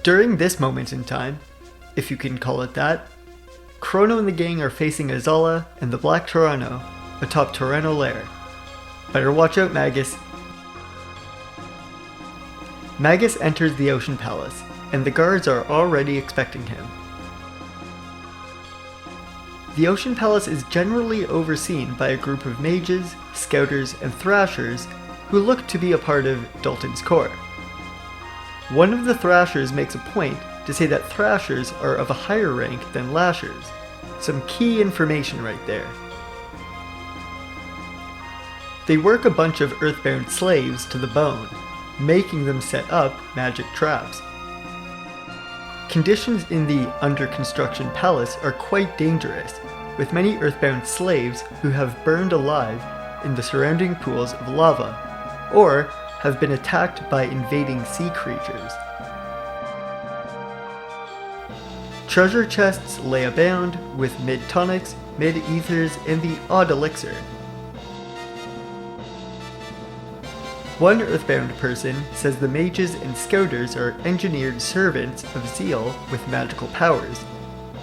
During this moment in time, if you can call it that, Chrono and the gang are facing Azala and the Black Tyranno atop Tyranno Lair. Better watch out, Magus. Magus enters the Ocean Palace, and the guards are already expecting him. The Ocean Palace is generally overseen by a group of mages, scouters, and thrashers who look to be a part of Dalton's corps. One of the thrashers makes a point to say that thrashers are of a higher rank than lashers. Some key information right there. They work a bunch of earthbound slaves to the bone, making them set up magic traps. Conditions in the under-construction palace are quite dangerous, with many earthbound slaves who have burned alive in the surrounding pools of lava, or have been attacked by invading sea creatures. Treasure chests lay abound with mid-tonics, mid-ethers, and the odd elixir. One earthbound person says the mages and scouters are engineered servants of Zeal with magical powers,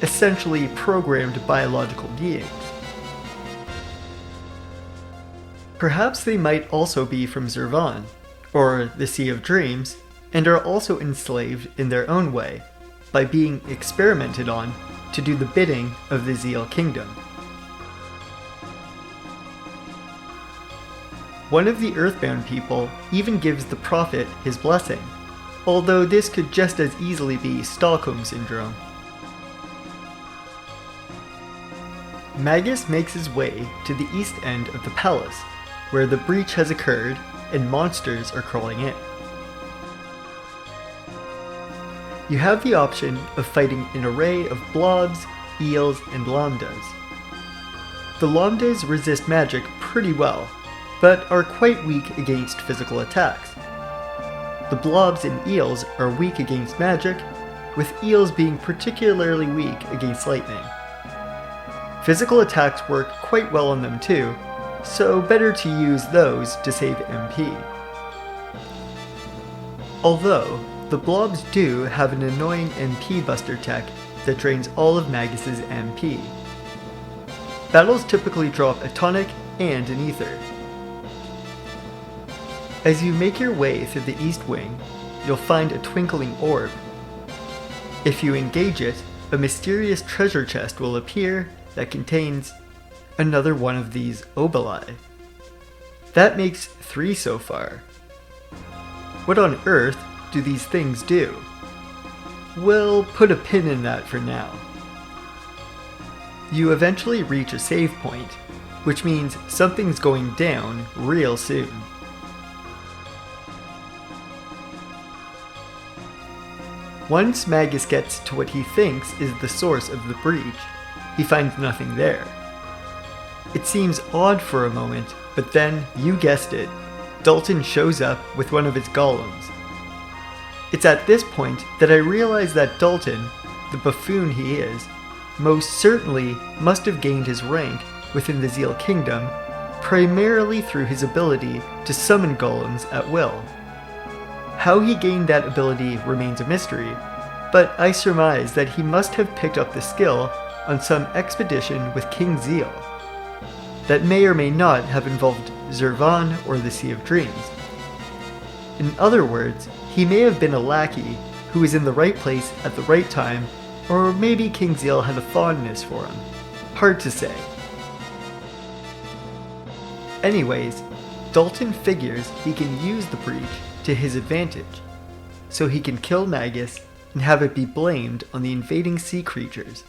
essentially programmed biological beings. Perhaps they might also be from Zervan, or the Sea of Dreams, and are also enslaved in their own way, by being experimented on to do the bidding of the Zeal Kingdom. One of the Earthbound people even gives the Prophet his blessing, although this could just as easily be Stockholm Syndrome. Magus makes his way to the east end of the palace, where the breach has occurred and monsters are crawling in. You have the option of fighting an array of blobs, eels, and lambdas. The lambdas resist magic pretty well, but are quite weak against physical attacks. The blobs and eels are weak against magic, with eels being particularly weak against lightning. Physical attacks work quite well on them too, so better to use those to save MP. Although, the blobs do have an annoying MP buster tech that drains all of Magus's MP. Battles typically drop a tonic and an ether. As you make your way through the east wing, you'll find a twinkling orb. If you engage it, a mysterious treasure chest will appear that contains another one of these oboli. That makes 3 so far. What on earth do these things do? We'll put a pin in that for now. You eventually reach a save point, which means something's going down real soon. Once Magus gets to what he thinks is the source of the breach, he finds nothing there. It seems odd for a moment, but then, you guessed it, Dalton shows up with one of his golems. It's at this point that I realize that Dalton, the buffoon he is, most certainly must have gained his rank within the Zeal Kingdom primarily through his ability to summon golems at will. How he gained that ability remains a mystery, but I surmise that he must have picked up the skill on some expedition with King Zeal. That may or may not have involved Zervan or the Sea of Dreams. In other words, he may have been a lackey who was in the right place at the right time, or maybe King Zeal had a fondness for him. Hard to say. Anyways, Dalton figures he can use the breach to his advantage, so he can kill Magus and have it be blamed on the invading sea creatures.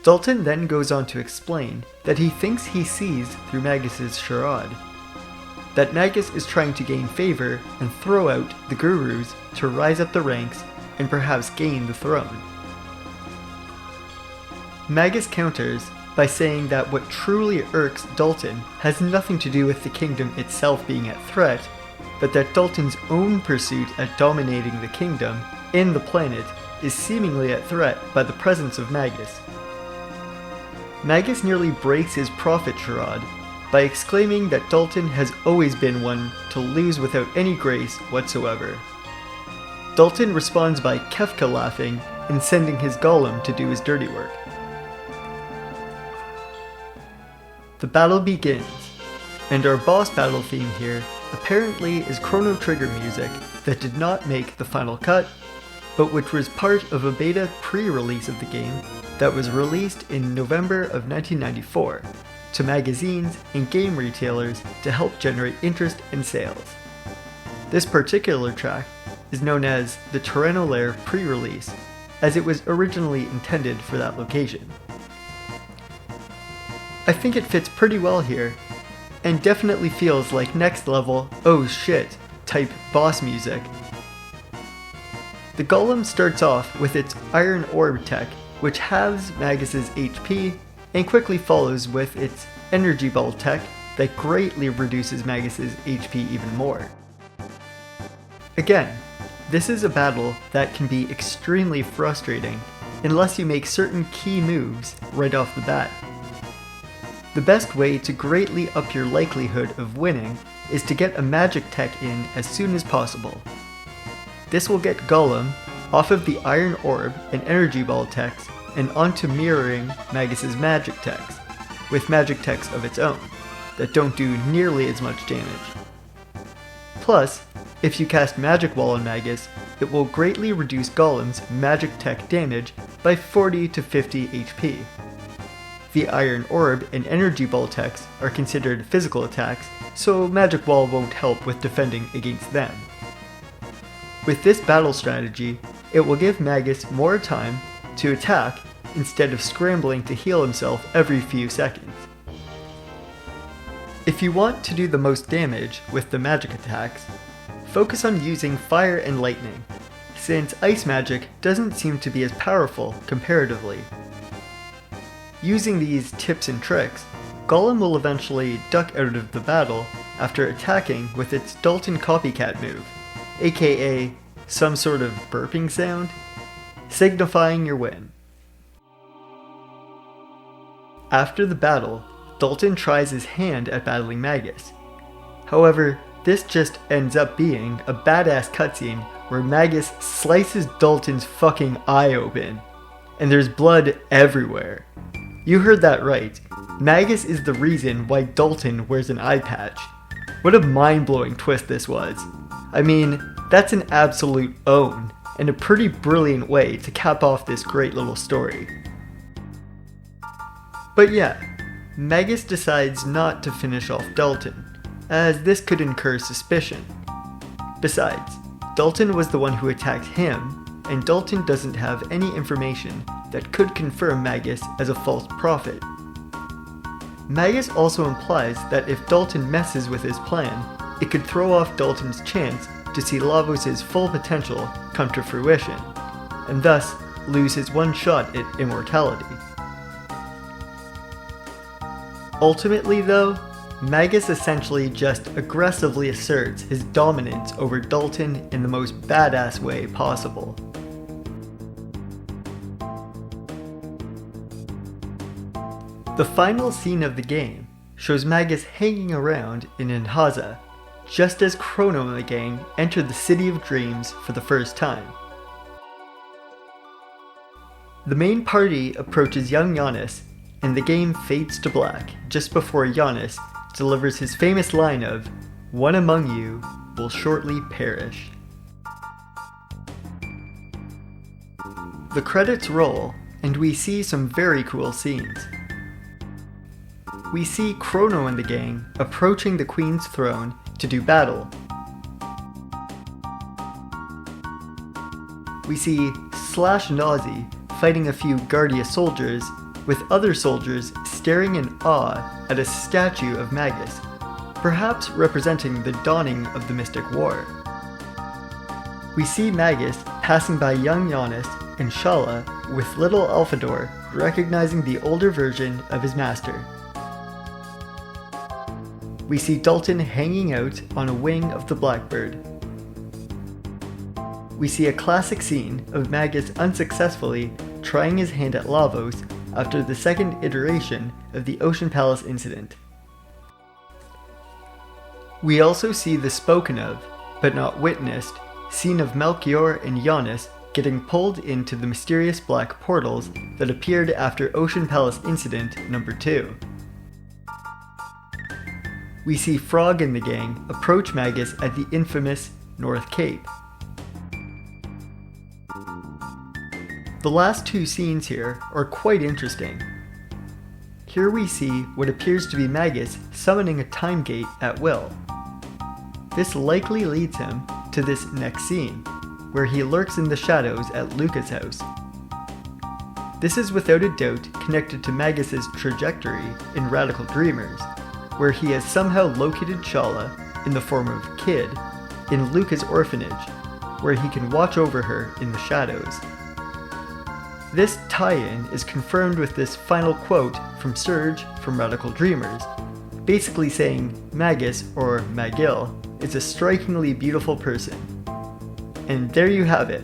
Dalton then goes on to explain that he thinks he sees through Magus's charade, that Magus is trying to gain favor and throw out the gurus to rise up the ranks and perhaps gain the throne. Magus counters by saying that what truly irks Dalton has nothing to do with the kingdom itself being at threat, but that Dalton's own pursuit at dominating the kingdom and the planet is seemingly at threat by the presence of Magus. Magus nearly breaks his prophet charade by exclaiming that Dalton has always been one to lose without any grace whatsoever. Dalton responds by Kefka laughing and sending his Golem to do his dirty work. The battle begins, and our boss battle theme here apparently is Chrono Trigger music that did not make the final cut, but which was part of a beta pre-release of the game that was released in November of 1994 to magazines and game retailers to help generate interest and sales. This particular track is known as the Tyranno Lair pre-release, as it was originally intended for that location. I think it fits pretty well here, and definitely feels like next level, oh shit, type boss music. The Golem starts off with its Iron Orb tech, which halves Magus's HP, and quickly follows with its Energy Ball tech that greatly reduces Magus's HP even more. Again, this is a battle that can be extremely frustrating unless you make certain key moves right off the bat. The best way to greatly up your likelihood of winning is to get a magic tech in as soon as possible. This will get Golem off of the Iron Orb and Energy Ball techs and onto mirroring Magus's magic techs, with magic techs of its own, that don't do nearly as much damage. Plus, if you cast Magic Wall on Magus, it will greatly reduce Golem's magic tech damage by 40 to 50 HP. The Iron Orb and Energy Ball techs are considered physical attacks, so Magic Wall won't help with defending against them. With this battle strategy, it will give Magus more time to attack instead of scrambling to heal himself every few seconds. If you want to do the most damage with the magic attacks, focus on using fire and lightning, since ice magic doesn't seem to be as powerful comparatively. Using these tips and tricks, Golem will eventually duck out of the battle after attacking with its Dalton copycat move, aka some sort of burping sound, signifying your win. After the battle, Dalton tries his hand at battling Magus. However, this just ends up being a badass cutscene where Magus slices Dalton's fucking eye open, and there's blood everywhere. You heard that right. Magus is the reason why Dalton wears an eye patch. What a mind-blowing twist this was. I mean, that's an absolute own, and a pretty brilliant way to cap off this great little story. But yeah, Magus decides not to finish off Dalton, as this could incur suspicion. Besides, Dalton was the one who attacked him, and Dalton doesn't have any information that could confirm Magus as a false prophet. Magus also implies that if Dalton messes with his plan, it could throw off Dalton's chance to see Lavos' full potential come to fruition, and thus lose his one shot at immortality. Ultimately though, Magus essentially just aggressively asserts his dominance over Dalton in the most badass way possible. The final scene of the game shows Magus hanging around in Enhaza, just as Chrono and the gang enter the City of Dreams for the first time. The main party approaches young Giannis, and the game fades to black just before Giannis delivers his famous line of, "One among you will shortly perish." The credits roll, and we see some very cool scenes. We see Chrono and the gang approaching the Queen's throne to do battle. We see Slash Nazi fighting a few Guardia soldiers, with other soldiers staring in awe at a statue of Magus, perhaps representing the dawning of the Mystic War. We see Magus passing by young Giannis and Shala, with little Alphador recognizing the older version of his master. We see Dalton hanging out on a wing of the Blackbird. We see a classic scene of Magus unsuccessfully trying his hand at Lavos after the second iteration of the Ocean Palace incident. We also see the spoken of, but not witnessed, scene of Melchior and Giannis getting pulled into the mysterious black portals that appeared after Ocean Palace Incident number 2. We see Frog and the gang approach Magus at the infamous North Cape. The last 2 scenes here are quite interesting. Here we see what appears to be Magus summoning a time gate at will. This likely leads him to this next scene, where he lurks in the shadows at Luca's house. This is without a doubt connected to Magus's trajectory in Radical Dreamers, where he has somehow located Shala, in the form of Kid, in Luca's orphanage, where he can watch over her in the shadows. This tie-in is confirmed with this final quote from Serge from Radical Dreamers, basically saying Magus, or Guile, is a strikingly beautiful person. And there you have it.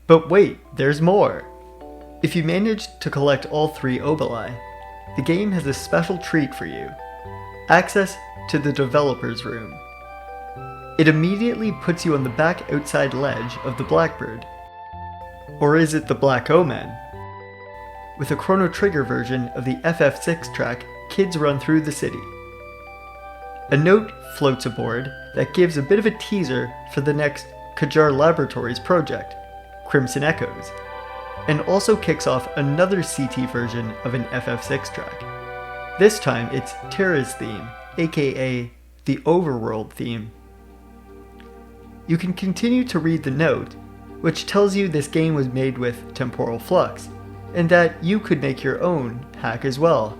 But wait, there's more! If you manage to collect all 3 oboli, the game has a special treat for you: access to the developer's room. It immediately puts you on the back outside ledge of the Blackbird. Or is it the Black Omen? With a Chrono Trigger version of the FF6 track, kids run through the city. A note floats aboard that gives a bit of a teaser for the next Kajar Laboratories project, Crimson Echoes, and also kicks off another CT version of an FF6 track. This time it's Terra's theme, aka the Overworld theme. You can continue to read the note, which tells you this game was made with temporal flux, and that you could make your own hack as well.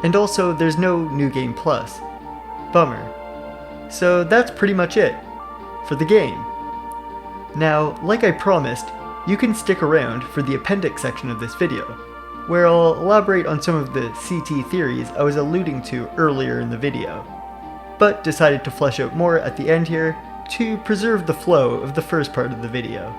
And also, there's no New Game Plus. Bummer. So that's pretty much it for the game. Now, like I promised, you can stick around for the appendix section of this video, where I'll elaborate on some of the CT theories I was alluding to earlier in the video, but decided to flesh out more at the end here to preserve the flow of the first part of the video.